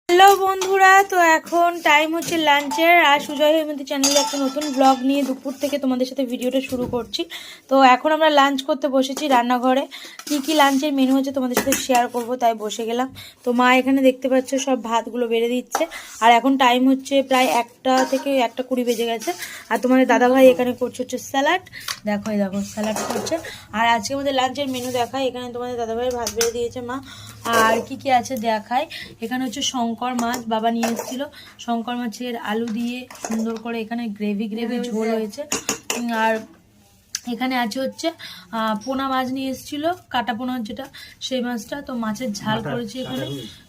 Hello বন্ধুরা, তো এখন টাইম হচ্ছে লাঞ্চের। আর সুজয় হেমন্তী চ্যানেলে একটা নতুন ব্লগ নিয়ে দুপুর থেকে তোমাদের সাথে ভিডিওটা শুরু করছি। তো এখন আমরা লাঞ্চ করতে বসেছি রান্নাঘরে। কি কি লাঞ্চের মেনু হচ্ছে তোমাদের সাথে শেয়ার করব, তাই বসে গেলাম। তো মা এখানে দেখতে পাচ্ছ সব ভাতগুলো বেড়ে দিচ্ছে। আর এখন টাইম হচ্ছে প্রায় 1টা থেকে 1:20 বেজে গেছে। আর তোমাদের দাদাভাই এখানে করছে হচ্ছে স্যালাড। দেখো এই দেখো স্যালাড করছে। আর আজকে আমাদের লাঞ্চের মেনু দেখায়। এখানে তোমাদের দাদাভাই ভাত বেড়ে দিয়েছে মা। আর কি কি আছে দেখায়। এখানে হচ্ছে শঙ্কর মাছ বাবা নিয়ে এসেছিল। শঙ্কর মাছের আলু দিয়ে সুন্দর করে এখানে গ্রেভি ঝোল হয়েছে। আর এখানে আছে হচ্ছে পোনা মাছ নিয়ে এসেছিলো, কাটা পোনা যেটা, সেই মাছটা। তো মাছের ঝাল করেছি এখানে,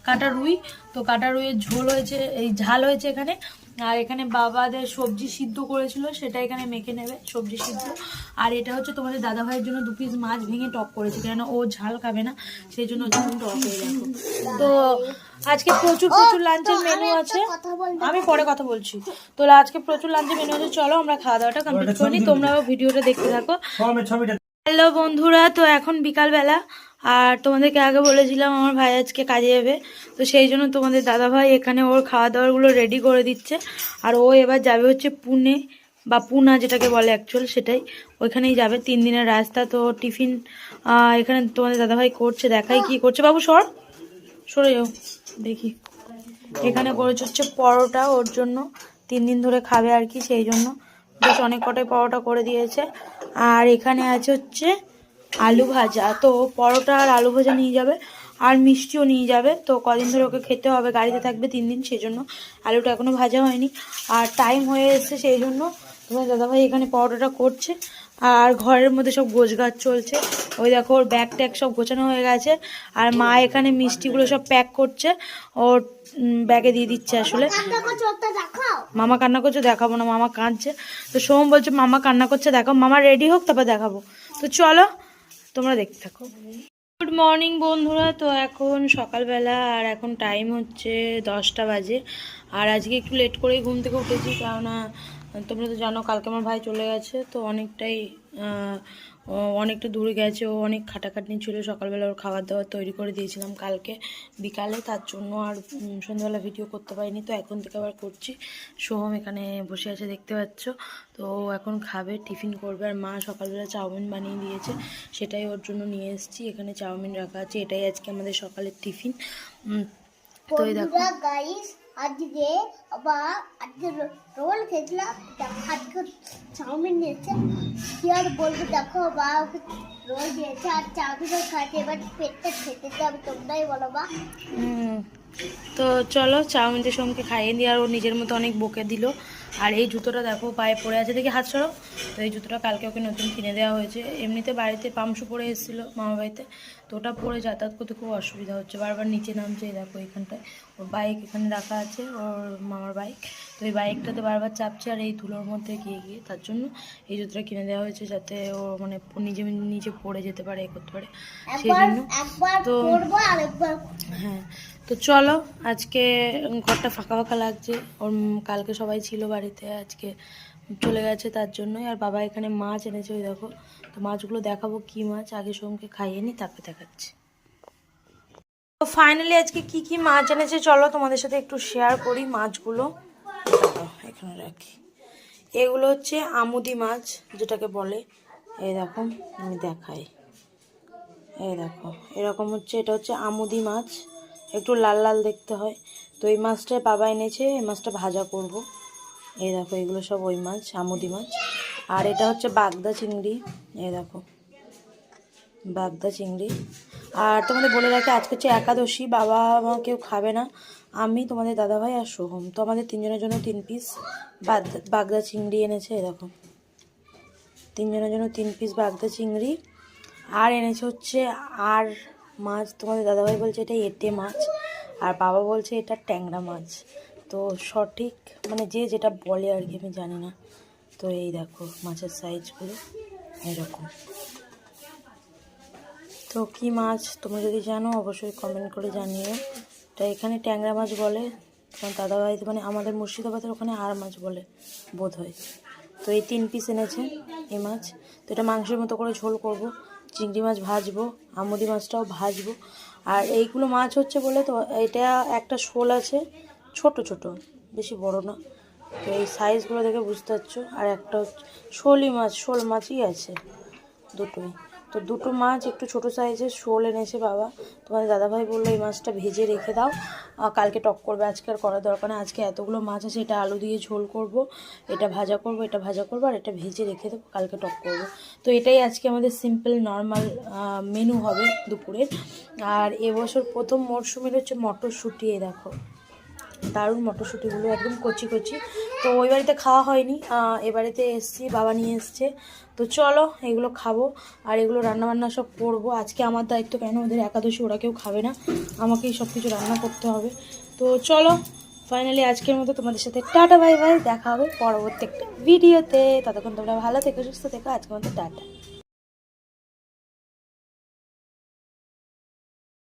কাটা রুই। তো কাটা রুইয়ের ঝোল হয়েছে, এই ঝাল হয়েছে এখানে। আর এখানে বাবাদের সবজি সিদ্ধ করেছিল, সেটা এখানে মেখে নেবে সবজি সিদ্ধ। আর এটা হচ্ছে তোমাদের দাদাভাইয়ের জন্য 2 পিস মাছ ভেঙে টক করেছি, কেন ও ঝাল খাবে না, সেই জন্য টক হয়ে দেখো। তো আজকে প্রচুর লাঞ্চের মেনু আছে। আমি পরে কথা বলছি। তো আজকে প্রচুর লাঞ্চের মেনু আছে। চলো আমরা খাওয়া দাওয়াটা কমপ্লিট করে নিই, তোমরাও ভিডিওটা দেখতে থাকো। হ্যালো বন্ধুরা, তো এখন বিকালবেলা। আর তোমাদেরকে আগে বলেছিলাম আমার ভাই আজকে কাজে যাবে, তো সেই জন্য তোমাদের দাদা ভাই এখানে ওর খাওয়া দাওয়াগুলো রেডি করে দিচ্ছে। আর ও এবার যাবে হচ্ছে পুনে, বা পুনা যেটাকে বলে অ্যাকচুয়াল, সেটাই। ওইখানেই যাবে, 3 দিনের রাস্তা। তো টিফিন এখানে তোমাদের দাদাভাই করছে, দেখাই কি করছে। বাবু সরে যাও দেখি। এখানে করেছে হচ্ছে পরোটা, ওর জন্য 3 দিন ধরে খাবে আর কি, সেই জন্য বেশ অনেক কটাই পরোটা করে দিয়েছে। আর এখানে আছে হচ্ছে আলু ভাজা। তো পরোটা আর আলু ভাজা নিয়ে যাবে, আর মিষ্টিও নিয়ে যাবে। তো কদিন ধরে ওকে খেতে হবে, গাড়িতে থাকবে 3 দিন, সেই জন্য আলুটা এখনও ভাজা হয়নি। আর টাইম হয়ে এসছে, সেই জন্য তোমার দাদাভাই এখানে পরোটাটা করছে। আর ঘরের মধ্যে সব গোছগাছ চলছে। ওই দেখো ওর ব্যাগ ট্যাগ সব গোছানো হয়ে গেছে। আর মা এখানে মিষ্টিগুলো সব প্যাক করছে, ওর ব্যাগে দিয়ে দিচ্ছে। আসলে মামা কান্না করছে, দেখাবো না, মামা কাঁদছে। তো সোম বলছে মামা কান্না করছে, দেখাও, মামা রেডি হোক তারপর দেখাবো। তো চলো তোমরা দেখতে থাকো। গুড মর্নিং বন্ধুরা, তো এখন সকালবেলা। আর এখন টাইম হচ্ছে 10টা বাজে। আর আজকে একটু লেট করেই ঘুম থেকে উঠেছি, কেননা তোমরা তো জানো কালকে আমার ভাই চলে গেছে। তো অনেকটা দূরে গেছে, ও অনেক খাটাখাটনি ছিল। সকালবেলা ওর খাবার দাবার তৈরি করে দিয়েছিলাম কালকে বিকালে, তার জন্য আর সন্ধ্যাবেলা ভিডিও করতে পারিনি। তো এখন থেকে আবার করছি। সোহম এখানে বসে আছে দেখতে পাচ্ছ। তো এখন খাবে, টিফিন করবে। আর মা সকালবেলা চাউমিন বানিয়ে দিয়েছে, সেটাই ওর জন্য নিয়ে এসেছি। এখানে চাউমিন রাখা আছে, এটাই আজকে আমাদের সকালের টিফিন। তো এই দেখো আজকে আজকে রোল খেয়েছিলাম, আজকে চাউমিন নিয়েছে। কি আর বলবো, দেখো বা ওকে রোল দিয়েছে আর চাউমিনও খাচ্ছে। এবার পেটটা খেতে হবে, তোমরাই বলো বা। তো চলো চাউমিনটা সোমকে খাইয়ে দিই। আর ও নিজের মতো অনেক বকে দিল। আর এই জুতোটা দেখো পায়ে পড়ে আছে, দেখি হাত সরো। তো এই জুতোটা কালকে ওকে নতুন কিনে দেওয়া হয়েছে। এমনিতে বাড়িতে পামশু পরে এসেছিলো মামা বাড়িতে, তো ওটা পরে যাতায়াত করতে খুব অসুবিধা হচ্ছে, বারবার নিচে নামছে। এই দেখো এখানটায় ওর বাইক এখানে রাখা আছে, ওর মামার বাইক। তো এই বাইকটাতে বারবার চাপছে আর এই ধুলোর মধ্যে গিয়ে তার জন্য এই জুতোটা কিনে দেওয়া হয়েছে, যাতে ও মানে নিজে পড়ে যেতে পারে, এ করতে পারে, সেই জন্য। তো হ্যাঁ, তো চলো আজকে ঘরটা ফাঁকা ফাঁকা লাগছে। ওর কালকে সবাই ছিল বাড়িতে, আজকে চলে গেছে, তার জন্যই। আর বাবা এখানে মাছ এনেছে, ওই দেখো। তো মাছগুলো দেখাবো কি মাছ, আগে সোমকে খাইয়ে নি তারপরে দেখাচ্ছি। তো ফাইনালি আজকে কি কি মাছ এনেছে চলো তোমাদের সাথে একটু শেয়ার করি মাছগুলো। এখানে রাখি। এগুলো হচ্ছে আমুদি মাছ যেটাকে বলে, এই দেখো আমি দেখাই। এই দেখো এরকম হচ্ছে, এটা হচ্ছে আমুদি মাছ, একটু লাল লাল দেখতে হয়। তো এই মাছটা বাবা এনেছে, এই মাছটা ভাজা করব। এই দেখো এগুলো সব ওই মাছ, আমুদি মাছ। আর এটা হচ্ছে বাগদা চিংড়ি, এই দেখো বাগদা চিংড়ি। আর তোমাদের বলে রাখি আজকে হচ্ছে একাদশী, বাবা মা কেউ খাবে না, আমি, তোমাদের দাদাভাই আর সোহম। তো আমাদের 3 জনের জন্য 3 পিস বাগদা চিংড়ি এনেছে, এই দেখো 3 জনের জন্য 3 পিস বাগদা চিংড়ি। আর এনেছে হচ্ছে আর মাছ, তোমাদের দাদাভাই বলছে এটা এঁটে মাছ, আর বাবা বলছে এটা ট্যাংরা মাছ। তো সঠিক মানে যে যেটা বলে আর কি, আমি জানি না। তো এই দেখো মাছের সাইজগুলো এরকম। তো কী মাছ তোমরা যদি জানো অবশ্যই কমেন্ট করে জানিও। তো এখানে ট্যাংরা মাছ বলে, তোমার দাদাভাই মানে আমাদের মুর্শিদাবাদের ওখানে আর মাছ বলে বোধ হয়। তো এই 3 পিস এনেছে এই মাছ। তো এটা মাংসের মতো করে ঝোল করব, চিংড়ি মাছ ভাজবো, আমুদি মাছটাও ভাজবো। আর এইগুলো মাছ হচ্ছে বলে তো, এটা একটা শোল আছে ছোট ছোট, বেশি বড় না, তো এই সাইজগুলো দেখে বুঝতে পারছো। আর একটা হচ্ছে শোল মাছই আছে দুটোই। তো দুটো মাছ একটু ছোট সাইজের শোল এনেছে বাবা। তোমাদের দাদাভাই বললো এই মাছটা ভেজে রেখে দাও, কালকে টক করবে, আজকে আর করার দরকার নেই। আজকে এতগুলো মাছ আছে, এটা আলু দিয়ে ঝোল করব, এটা ভাজা করব, আর এটা ভেজে রেখে দেবো, কালকে টক করব। তো এটাই আজকে আমাদের সিম্পল নর্মাল মেনু হবে দুপুরের। আর এবছর প্রথম মরশুমের হচ্ছে মটরশুঁটি, এই দেখো দারুণ মটরশুঁটিগুলো একদম কচি কচি। তো ওই বাড়িতে খাওয়া হয়নি, এ বাড়িতে এসছি, বাবা নিয়ে এসছে। তো চলো এগুলো খাবো, আর এগুলো রান্নাবান্না সব করবো। আজকে আমার দায়িত্ব, কেন ওদের একাদশী, ওরা কেউ খাবে না, আমাকেই সব কিছু রান্না করতে হবে। তো চলো ফাইনালি আজকের মতো তোমাদের সাথে টাটা বাই বাই, দেখা হবে পরবর্তী একটা ভিডিওতে। ততক্ষণ তোমরা ভালো থেকো, সুস্থ থেকো, আজকের মতো টাটা।